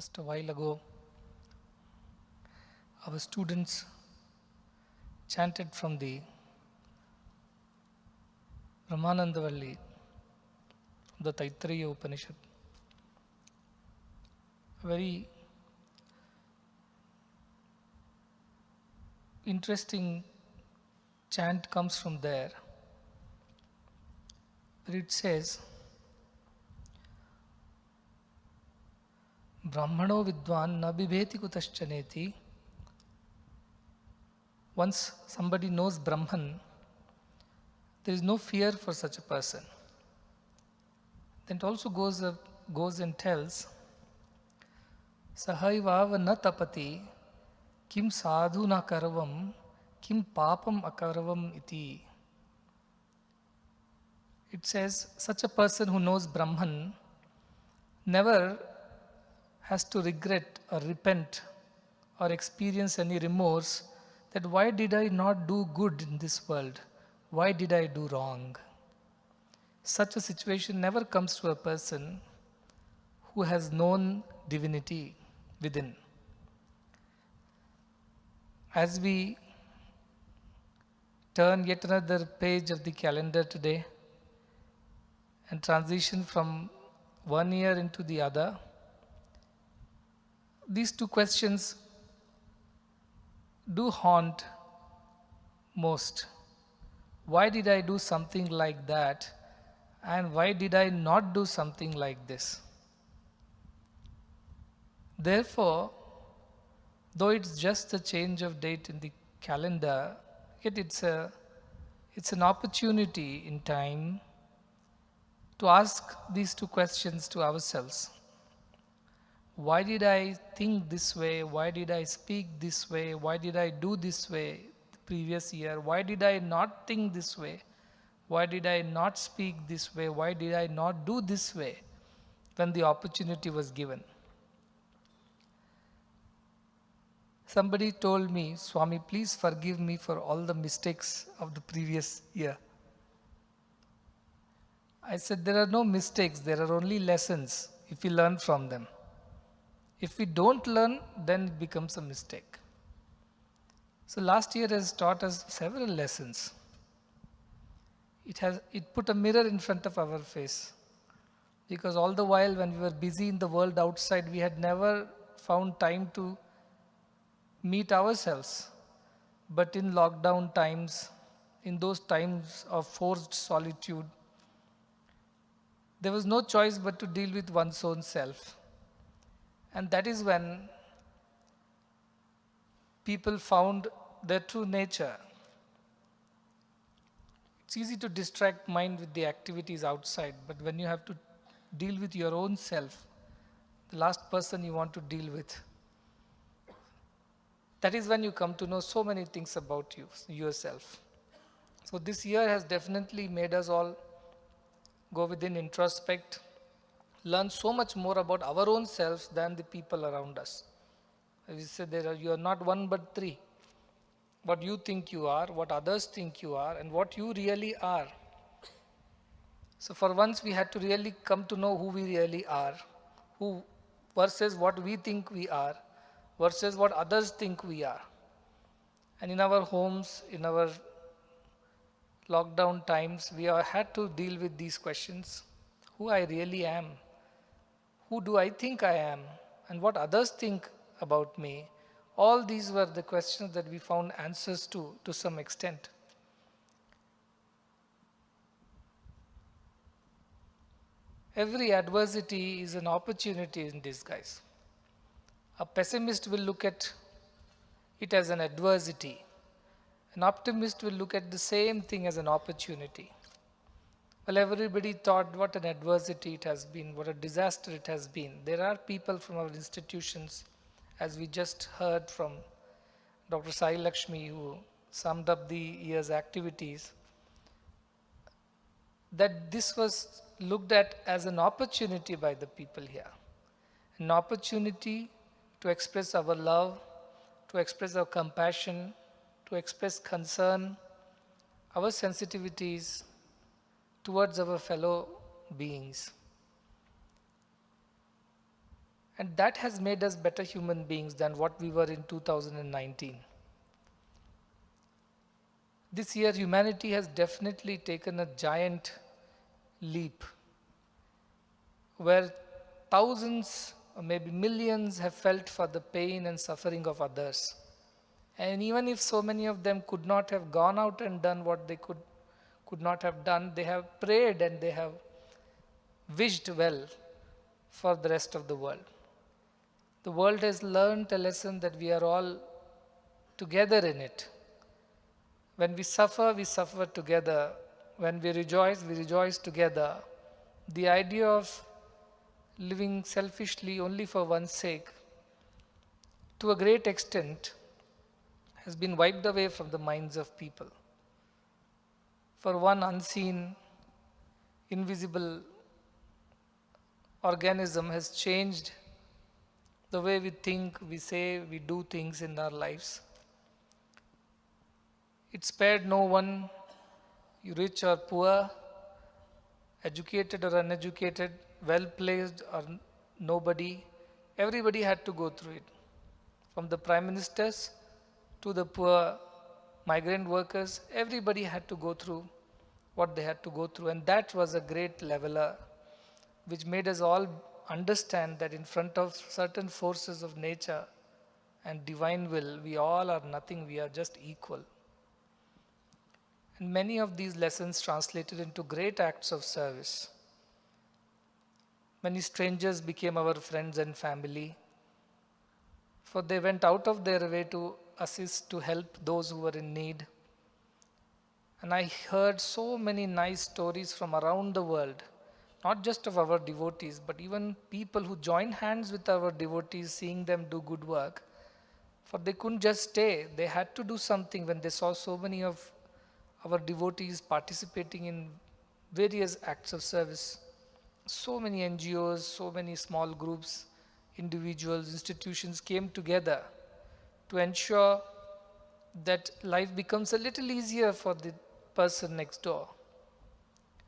Just a while ago, our students chanted from the Brahmanandavalli, from the Taittiriya Upanishad. A very interesting chant comes from there, where it says, Brahmano vidwan na bibheti kutaschaneti. Once somebody knows Brahman, there is no fear for such a person. Then it also goes and tells, Sahaivava na tapati kim sadhu na karavam kim papam akaravam iti. It says, such a person who knows Brahman never has to regret or repent or experience any remorse that why did I not do good in this world? Why did I do wrong? Such a situation never comes to a person who has known divinity within. As we turn yet another page of the calendar today and transition from one year into the other, these two questions do haunt most. Why did I do something like that? And why did I not do something like this? Therefore, though it's just a change of date in the calendar, yet it's an opportunity in time to ask these two questions to ourselves. Why did I think this way? Why did I speak this way? Why did I do this way the previous year? Why did I not think this way? Why did I not speak this way? Why did I not do this way when the opportunity was given? Somebody told me, Swami, please forgive me for all the mistakes of the previous year. I said, there are no mistakes, there are only lessons if we learn from them. If we don't learn, then it becomes a mistake. So last year has taught us several lessons. It put a mirror in front of our face. Because all the while when we were busy in the world outside, we had never found time to meet ourselves. But in lockdown times, in those times of forced solitude, there was no choice but to deal with one's own self. And that is when people found their true nature. It's easy to distract mind with the activities outside, but when you have to deal with your own self, the last person you want to deal with, that is when you come to know so many things about yourself. So this year has definitely made us all go within, introspect, learn so much more about our own selves than the people around us. As we said, you are not one but three. What you think you are, what others think you are, and what you really are. So for once we had to really come to know who we really are, who versus what we think we are, versus what others think we are. And in our homes, in our lockdown times, we have had to deal with these questions. Who I really am, who do I think I am, and what others think about me. All these were the questions that we found answers to some extent. Every adversity is an opportunity in disguise. A pessimist will look at it as an adversity. An optimist will look at the same thing as an opportunity. Well, everybody thought what an adversity it has been, what a disaster it has been. There are people from our institutions, as we just heard from Dr. Sai Lakshmi, who summed up the year's activities, that this was looked at as an opportunity by the people here. An opportunity to express our love, to express our compassion, to express concern, our sensitivities towards our fellow beings. And that has made us better human beings than what we were in 2019. This year, humanity has definitely taken a giant leap where thousands or maybe millions have felt for the pain and suffering of others. And even if so many of them could not have gone out and done what they could not have done, they have prayed and they have wished well for the rest of the world. The world has learned a lesson that we are all together in it. When we suffer together. When we rejoice together. The idea of living selfishly only for one's sake, to a great extent, has been wiped away from the minds of people. For one unseen, invisible organism has changed the way we think, we say, we do things in our lives. It spared no one, rich or poor, educated or uneducated, well placed or nobody. Everybody had to go through it. From the prime ministers to the poor migrant workers, everybody had to go through what they had to go through. And that was a great leveler, which made us all understand that in front of certain forces of nature and divine will, we all are nothing, we are just equal. And many of these lessons translated into great acts of service. Many strangers became our friends and family, for they went out of their way to assist, to help those who were in need. And I heard so many nice stories from around the world, not just of our devotees, but even people who joined hands with our devotees, seeing them do good work. For they couldn't just stay, they had to do something when they saw so many of our devotees participating in various acts of service. So many NGOs, so many small groups, individuals, institutions came together to ensure that life becomes a little easier for the person next door.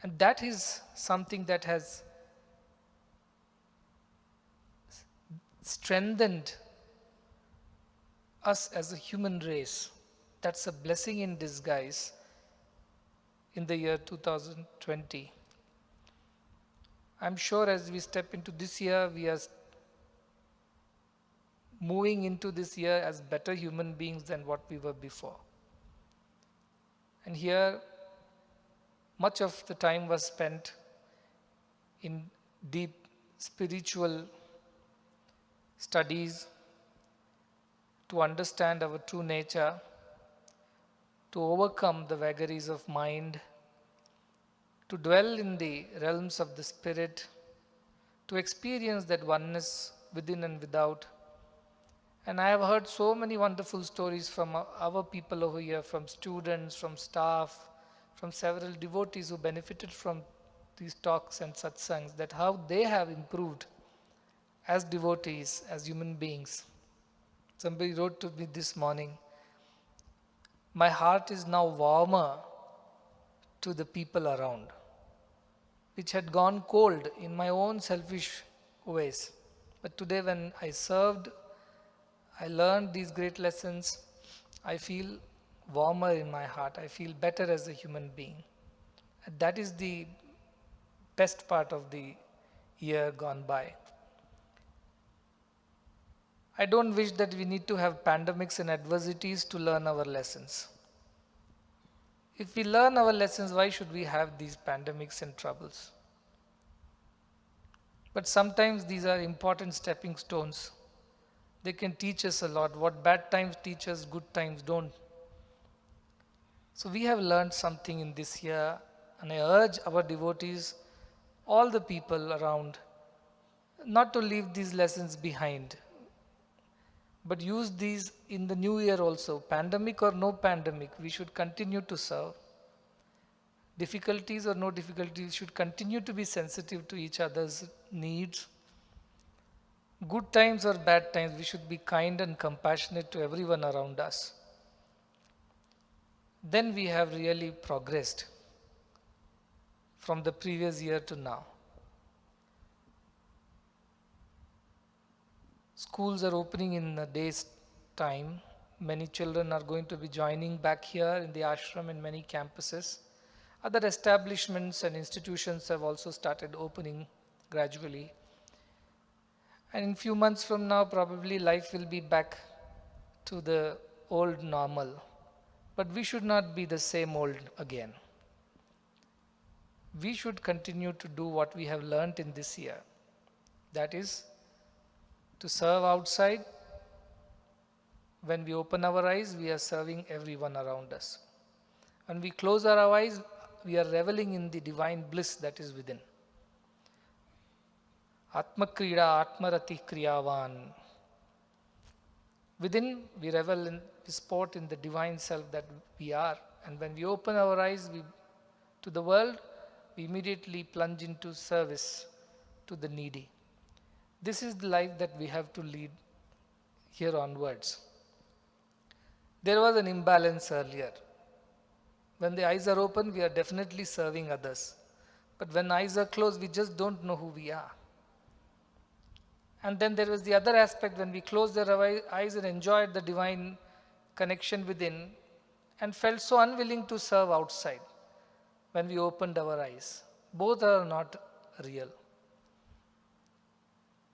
And that is something that has strengthened us as a human race. That's a blessing in disguise in the year 2020. I'm sure as we step into this year, we are moving into this year as better human beings than what we were before. And here, much of the time was spent in deep spiritual studies to understand our true nature, to overcome the vagaries of mind, to dwell in the realms of the spirit, to experience that oneness within and without. And I have heard so many wonderful stories from our people over here, from students, from staff, from several devotees who benefited from these talks and satsangs, that how they have improved as devotees, as human beings. Somebody wrote to me this morning, my heart is now warmer to the people around, which had gone cold in my own selfish ways. But today when I served, I learned these great lessons, I feel warmer in my heart. I feel better as a human being. And that is the best part of the year gone by. I don't wish that we need to have pandemics and adversities to learn our lessons. If we learn our lessons, why should we have these pandemics and troubles? But sometimes these are important stepping stones. They can teach us a lot. What bad times teach us, good times don't. So we have learned something in this year, and I urge our devotees, all the people around, not to leave these lessons behind, but use these in the new year also. Pandemic or no pandemic, we should continue to serve. Difficulties or no difficulties, we should continue to be sensitive to each other's needs. Good times or bad times, we should be kind and compassionate to everyone around us. Then we have really progressed from the previous year to now. Schools are opening in a day's time. Many children are going to be joining back here in the ashram in many campuses. Other establishments and institutions have also started opening gradually. And in few months from now, probably life will be back to the old normal. But we should not be the same old again. We should continue to do what we have learnt in this year. That is, to serve outside. When we open our eyes, we are serving everyone around us. When we close our eyes, we are reveling in the divine bliss that is within. Atma Krida Atmarati Kriyavan. Within, we revel in, we sport in the divine self that we are. And when we open our eyes to the world, we immediately plunge into service to the needy. This is the life that we have to lead here onwards. There was an imbalance earlier. When the eyes are open, we are definitely serving others. But when eyes are closed, we just don't know who we are. And then there was the other aspect when we closed our eyes and enjoyed the divine connection within and felt so unwilling to serve outside when we opened our eyes. Both are not real.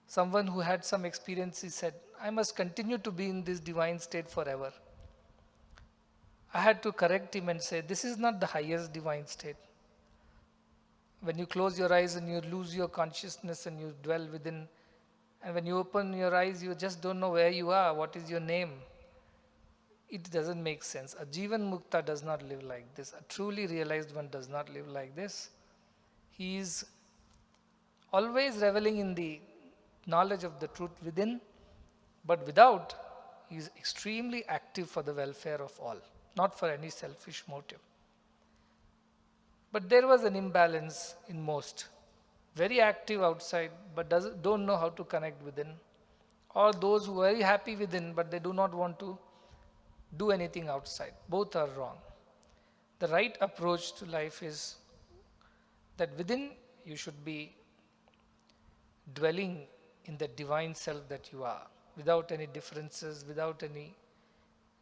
Someone who had some experience, he said, I must continue to be in this divine state forever. I had to correct him and say, this is not the highest divine state. When you close your eyes and you lose your consciousness and you dwell within, and when you open your eyes, you just don't know where you are, what is your name. It doesn't make sense. A Jivan Mukta does not live like this. A truly realized one does not live like this. He is always reveling in the knowledge of the truth within, but without, he is extremely active for the welfare of all, not for any selfish motive. But there was an imbalance in most. Very active outside, but don't know how to connect within. Or those who are very happy within, but they do not want to do anything outside. Both are wrong. The right approach to life is that within you should be dwelling in the divine self that you are, without any differences, without any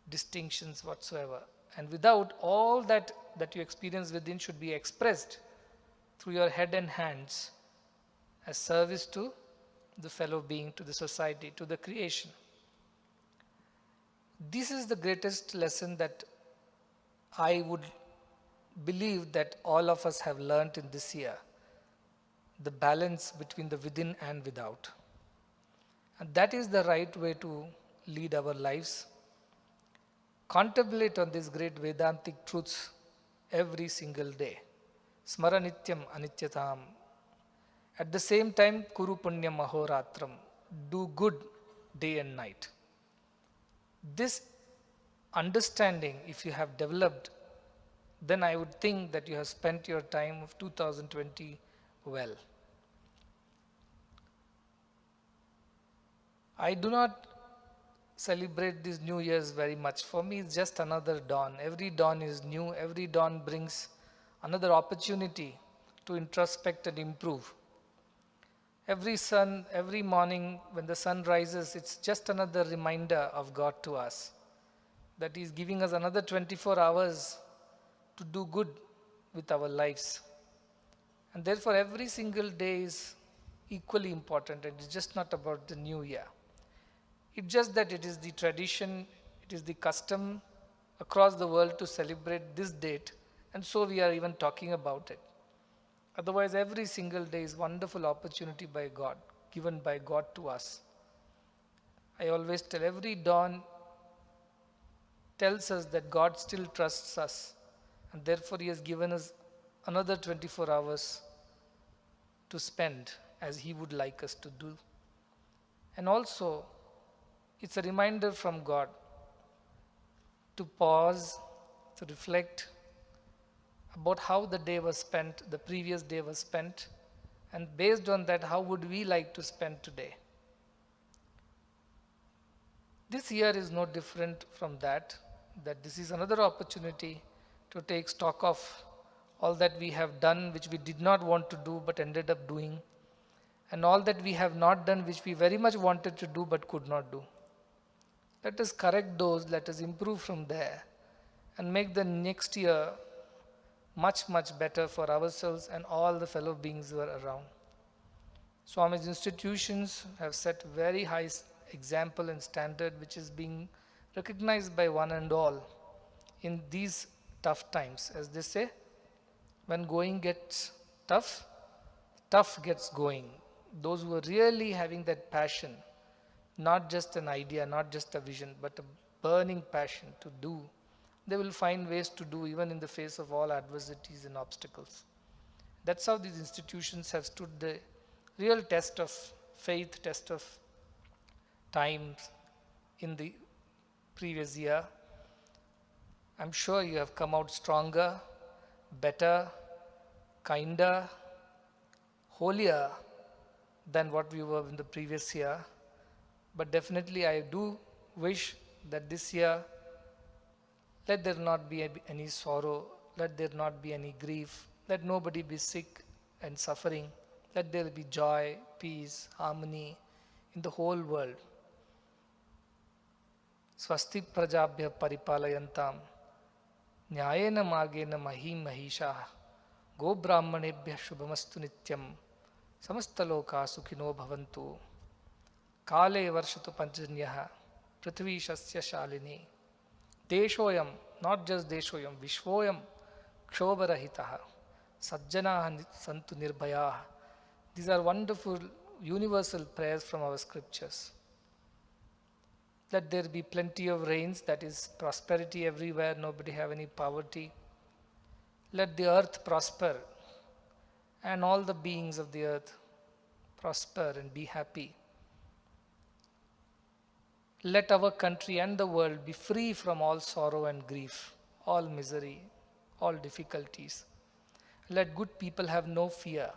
distinctions whatsoever. And without all that you experience within should be expressed through your head and hands as service to the fellow being, to the society, to the creation. This is the greatest lesson that I would believe that all of us have learnt in this year. The balance between the within and without. And that is the right way to lead our lives. Contemplate on these great Vedantic truths every single day. Smara nityam anityatam. At the same time, Kuru punyam ahoratram. Do good day and night. This understanding, if you have developed, then I would think that you have spent your time of 2020 well. I do not celebrate these New Year's very much. For me, it's just another dawn. Every dawn is new. Every dawn brings another opportunity to introspect and improve. Every morning when the sun rises, it's just another reminder of God to us that He is giving us another 24 hours to do good with our lives. And therefore, every single day is equally important. And it's just not about the new year. It's just that it is the tradition, it is the custom across the world to celebrate this date. And so we are even talking about it. Otherwise, every single day is wonderful opportunity by God, given by God to us. I always tell, every dawn tells us that God still trusts us, and therefore He has given us another 24 hours to spend as He would like us to do. And also, it's a reminder from God to pause, to reflect about how the day was spent, the previous day was spent, and based on that, how would we like to spend today? This year is no different from that this is another opportunity to take stock of all that we have done, which we did not want to do but ended up doing, and all that we have not done, which we very much wanted to do but could not do. Let us correct those, let us improve from there, and make the next year much, much better for ourselves and all the fellow beings who are around. Swami's institutions have set very high example and standard, which is being recognized by one and all in these tough times. As they say, when going gets tough, tough gets going. Those who are really having that passion, not just an idea, not just a vision, but a burning passion to do, they will find ways to do even in the face of all adversities and obstacles. That's how these institutions have stood the real test of faith, test of times in the previous year. I'm sure you have come out stronger, better, kinder, holier than what we were in the previous year. But definitely I do wish that this year, let there not be any sorrow, let there not be any grief, let nobody be sick and suffering, let there be joy, peace, harmony in the whole world. Swasti prajabhya paripalayantam न्यायेन मार्गेण महीं महिषाः गो ब्राह्मणेभ्यः शुभमस्तु नित्यं समस्तलोकाः सुखिनो भवन्तु काले वर्षतु पर्जन्यः पृथ्वी सस्यशालिनी देशोऽयं not just देशोऽयं विश्वोऽयं क्षोभरहितः सज्जनाः सन्तु निर्भयाः. These are wonderful universal prayers from our scriptures. Let there be plenty of rains, that is prosperity everywhere, nobody have any poverty. Let the earth prosper and all the beings of the earth prosper and be happy. Let our country and the world be free from all sorrow and grief, all misery, all difficulties. Let good people have no fear.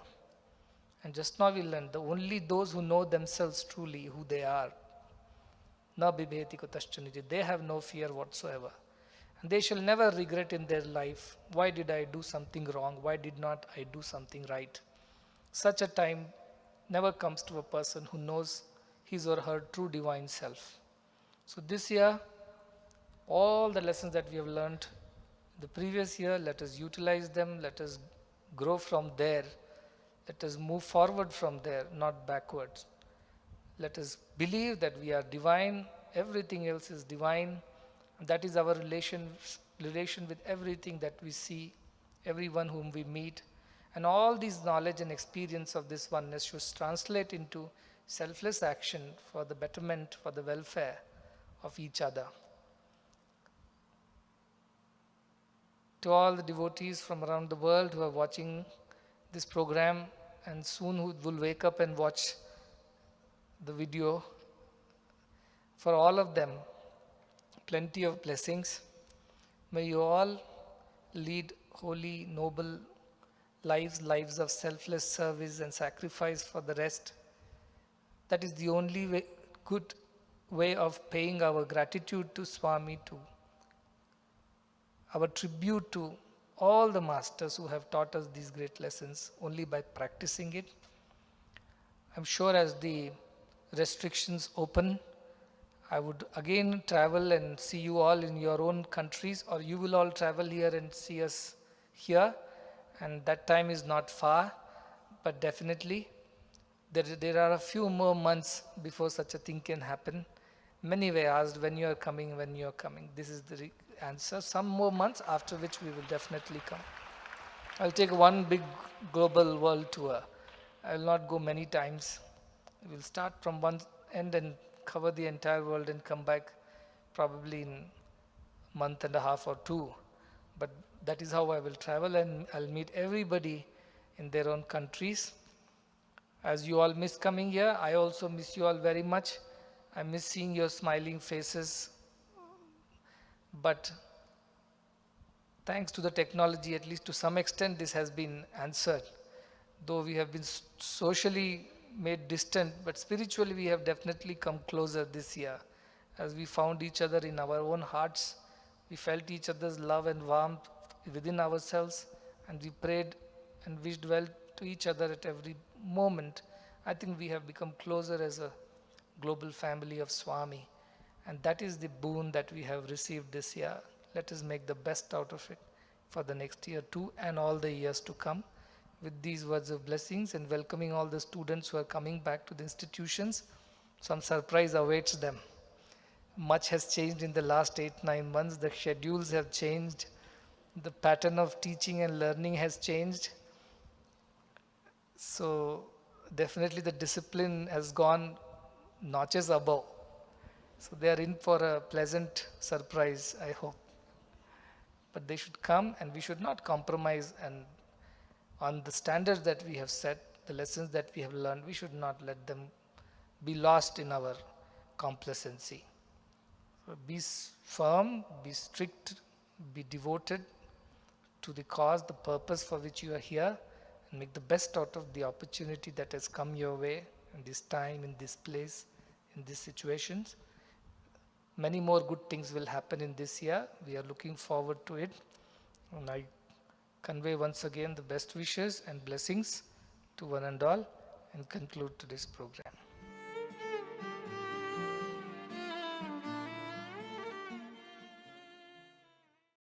And just now we learned, only those who know themselves truly who they are, na bibheti kutaschaniti, they have no fear whatsoever. And they shall never regret in their life, why did I do something wrong? Why did not I do something right? Such a time never comes to a person who knows his or her true divine self. So this year, all the lessons that we have learned the previous year, let us utilize them, let us grow from there, let us move forward from there, not backwards. Let us believe that we are divine, everything else is divine, and that is our relation with everything that we see, everyone whom we meet, and all these knowledge and experience of this oneness should translate into selfless action for the betterment, for the welfare of each other. To all the devotees from around the world who are watching this program and soon who will wake up and watch the video, for all of them, plenty of blessings. May you all lead holy, noble lives, lives of selfless service and sacrifice for the rest. That is the only good way of paying our gratitude to Swami, to our tribute to all the masters who have taught us these great lessons, only by practicing it. I'm sure as the restrictions open, I would again travel and see you all in your own countries, or you will all travel here and see us here, and that time is not far, but definitely there are a few more months before such a thing can happen. Many were asked when you are coming, when you are coming. This is the answer. Some more months, after which we will definitely come. I'll take one big global world tour. I will not go many times. We'll start from one end and cover the entire world and come back probably in a month and a half or two. But that is how I will travel, and I'll meet everybody in their own countries. As you all miss coming here, I also miss you all very much. I miss seeing your smiling faces. But thanks to the technology, at least to some extent, this has been answered. Though we have been socially made distant, but spiritually we have definitely come closer this year. As we found each other in our own hearts, we felt each other's love and warmth within ourselves, and we prayed and wished well to each other at every moment I think we have become closer as a global family of Swami. And that is the boon that we have received this year. Let us make the best out of it for the next year too and all the years to come. With these words of blessings and welcoming all the students who are coming back to the institutions, some surprise awaits them. Much has changed in the last 8-9 months. The schedules have changed. The pattern of teaching and learning has changed. So definitely the discipline has gone notches above. So they are in for a pleasant surprise, I hope. But they should come and we should not compromise and on the standards that we have set, the lessons that we have learned, we should not let them be lost in our complacency. So be firm, be strict, be devoted to the cause, the purpose for which you are here, and make the best out of the opportunity that has come your way in this time, in this place, in these situations. Many more good things will happen in this year. We are looking forward to it. And I convey once again the best wishes and blessings to one and all and conclude today's program.